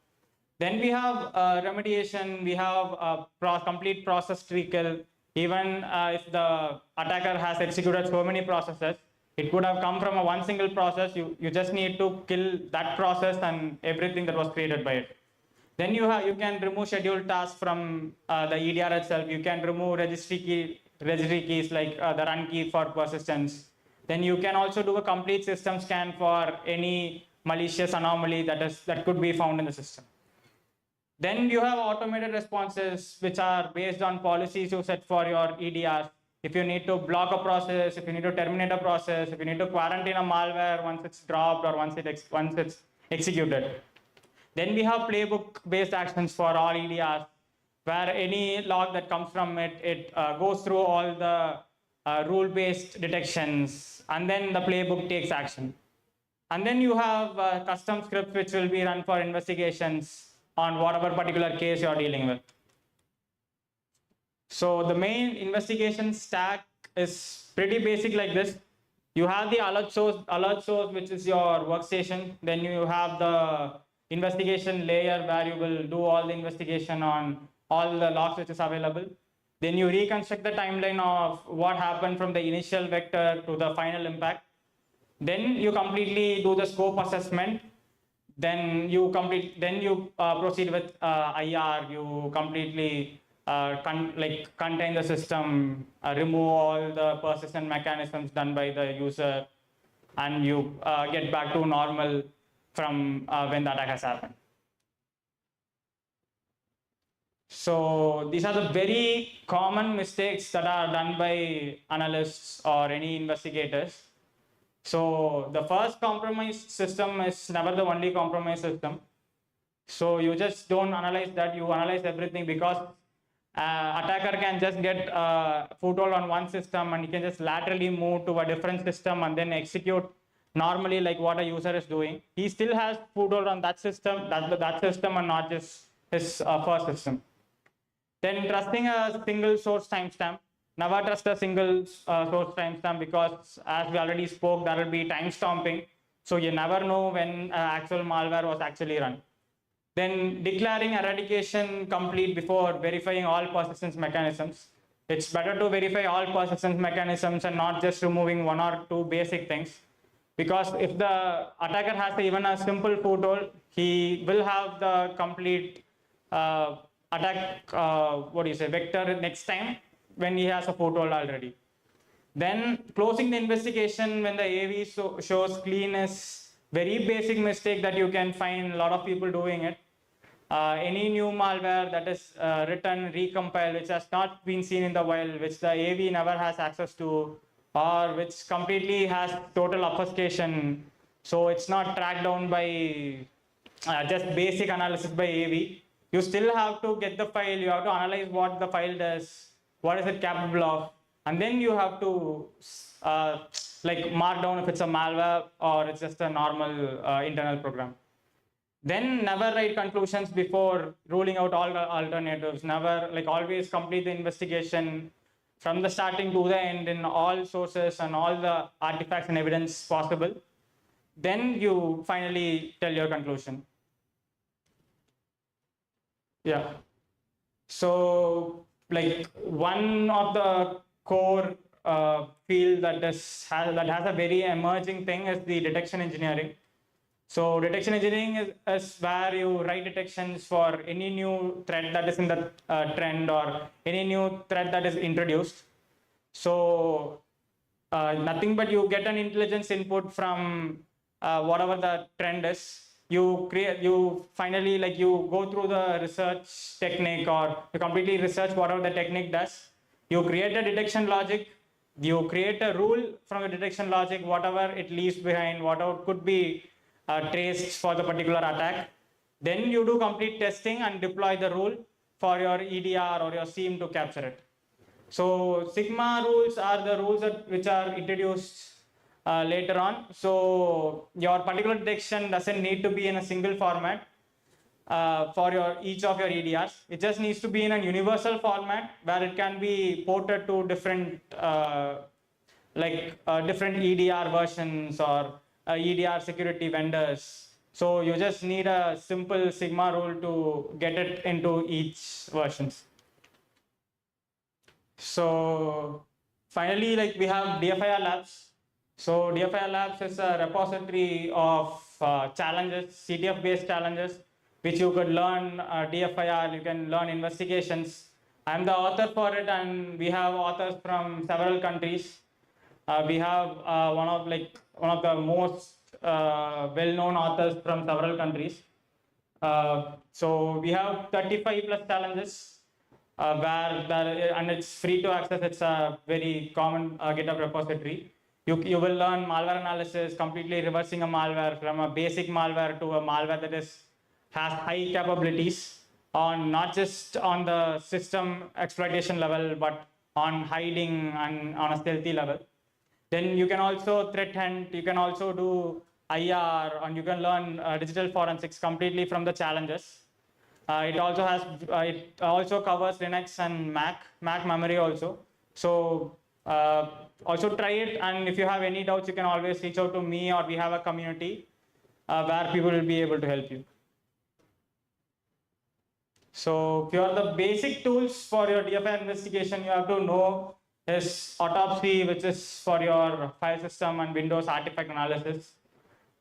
A: Then we have remediation, we have complete process tree kill. Even if the attacker has executed so many processes, it could have come from one single process. You just need to kill that process and everything that was created by it. Then you can remove scheduled tasks from the EDR itself. You can remove registry keys like the run key for persistence. Then you can also do a complete system scan for any malicious anomaly that could be found in the system. Then you have automated responses, which are based on policies you set for your EDR. If you need to block a process, if you need to terminate a process, if you need to quarantine a malware once it's dropped or once it's executed. Then we have playbook-based actions for all EDRs, where any log that comes from it goes through all the rule-based detections, and then the playbook takes action. And then you have custom scripts which will be run for investigations on whatever particular case you're dealing with. So the main investigation stack is pretty basic like this. You have the alert source, which is your workstation. Then you have the investigation layer where you will do all the investigation on all the logs which is available. Then you reconstruct the timeline of what happened from the initial vector to the final impact. Then you completely do the scope assessment. Then you proceed with IR. You completely contain the system, remove all the persistent mechanisms done by the user, and you get back to normal from when the attack has happened. So these are the very common mistakes that are done by analysts or any investigators. So the first compromised system is never the only compromised system. So you just don't analyze that, you analyze everything, because attacker can just get foothold on one system and he can just laterally move to a different system and then execute normally like what a user is doing. He still has foothold on that system, that system, and not just his first system. Then trusting a single source timestamp. Never trust a single source timestamp, because as we already spoke, there will be time stomping. So you never know when actual malware was actually run. Then declaring eradication complete before verifying all persistence mechanisms. It's better to verify all persistence mechanisms and not just removing one or two basic things. Because if the attacker has even a simple foothold, he will have the complete attack, vector next time when he has a foothold already. Then closing the investigation when the AV shows clean is very basic mistake that you can find a lot of people doing it. Any new malware that is written, recompiled, which has not been seen in the wild, which the AV never has access to, or which completely has total obfuscation, so it's not tracked down by just basic analysis by AV. You still have to get the file, you have to analyze what the file does, what is it capable of, and then you have to mark down if it's a malware or it's just a normal internal program. Then never write conclusions before ruling out all the alternatives. Never, always complete the investigation from the starting to the end in all sources and all the artifacts and evidence possible. Then you finally tell your conclusion. Yeah. So one of the core field that has a very emerging thing is the detection engineering. So detection engineering is where you write detections for any new threat that is in the trend or any new threat that is introduced. So nothing but you get an intelligence input from whatever the trend is. You finally, like, you go through the research technique, or you completely research whatever the technique does. You create a detection logic, you create a rule from the detection logic, whatever it leaves behind, whatever could be traced for the particular attack. Then you do complete testing and deploy the rule for your EDR or your SIEM to capture it. So Sigma rules are the rules which are introduced later on. So your particular detection doesn't need to be in a single format for each of your EDRs. It just needs to be in a universal format where it can be ported to different different EDR versions or EDR security vendors. So you just need a simple Sigma rule to get it into each versions. So finally, like, we have DFIR Labs. So DFIR Labs is a repository of challenges, CTF-based challenges, which you could learn DFIR, you can learn investigations. I'm the author for it, and we have authors from several countries. We have one of the most well-known authors from several countries. So we have 35 plus challenges and it's free to access. It's a very common GitHub repository. You will learn malware analysis, completely reversing a malware from a basic malware to a malware that has high capabilities on not just on the system exploitation level, but on hiding and on a stealthy level. Then you can also threat hunt, you can also do IR, and you can learn digital forensics completely from the challenges. It also covers Linux and Mac memory also. So also try it, and if you have any doubts, you can always reach out to me, or we have a community where people will be able to help you. So here are the basic tools for your DFI investigation. You have to know is Autopsy, which is for your file system and Windows artifact analysis.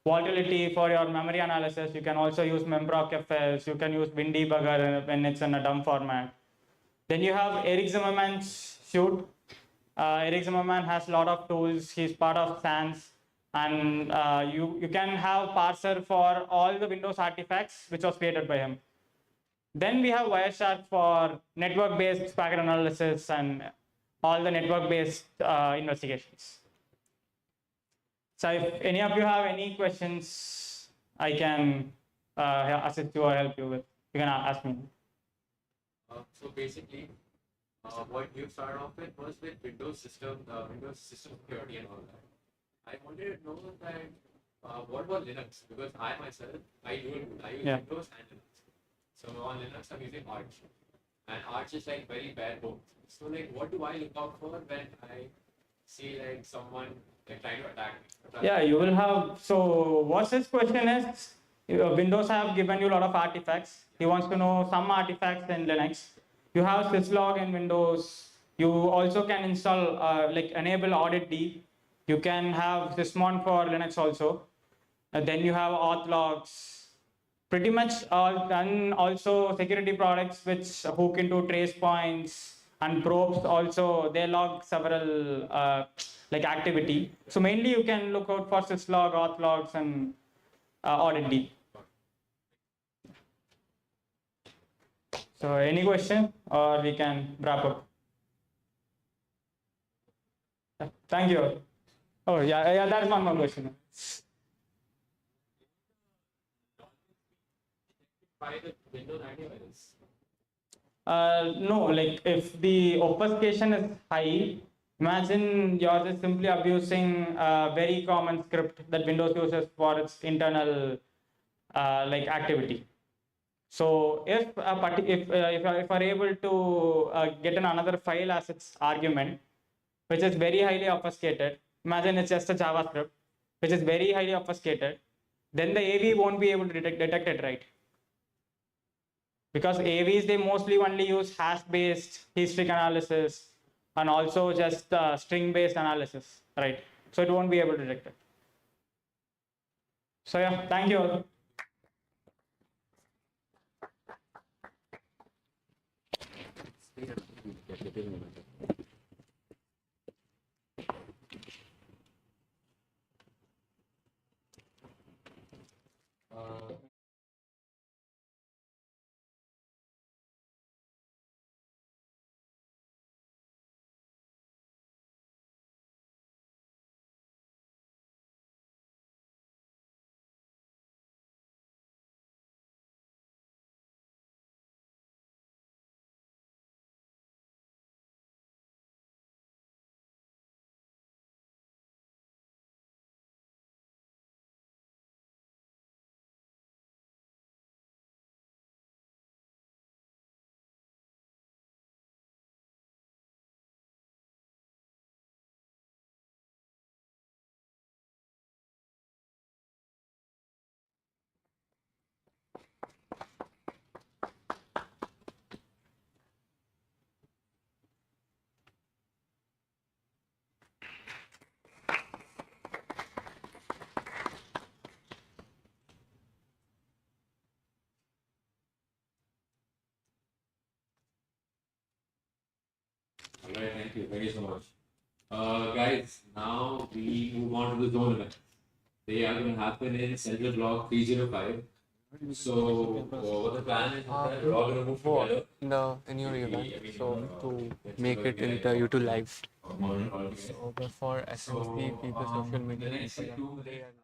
A: Volatility for your memory analysis. You can also use memproc-fs. You can use WinDebugger when it's in a dumb format. Then you have Eric Zimmerman's suite. Eric Zimmerman has a lot of tools. He's part of SANS. And you can have parser for all the Windows artifacts which was created by him. Then we have Wireshark for network-based packet analysis and all the network-based investigations. So if any of you have any questions, I can assist you or help you with. You can ask me.
B: So basically, what you started off with was with Windows system security and all that. I wanted to know that what about Linux? Because I myself, I use Windows and Linux. So on Linux, I'm using Arch, and Arch is like very bare bones. So like, what do I look out for when I see like someone trying to attack me?
A: Yeah, you will have. So what's his question is, Windows have given you a lot of artifacts. He wants to know some artifacts in Linux. You have syslog in Windows. You also can install, enable audit D. You can have sysmon for Linux also. Then you have auth logs. Pretty much all done. Also security products which hook into trace points and probes also, they log several activity. So mainly you can look out for syslog, auth logs, and audit D. So any question, or we can wrap up? Thank you. Oh yeah, that's one more question.
B: By the Windows antivirus.
A: No, like if the obfuscation is high, imagine you're just simply abusing a very common script that Windows uses for its internal activity. So if we're able to get in another file as its argument, which is very highly obfuscated, imagine it's just a JavaScript, which is very highly obfuscated, then the AV won't be able to detect it, right? Because AVs, they mostly only use hash-based history analysis and also just string-based analysis, right? So it won't be able to detect it. So yeah, thank you.
B: Alright, thank you. Thank you so much. Guys, now we move on to the zone events. They are going to happen in Central Block 305. So, what the plan is that we're all going to move together.
C: In your event, so to make it in the YouTube live. So before SMC, people social media,
B: The next
C: people
B: like
C: are-
B: 2 minutes,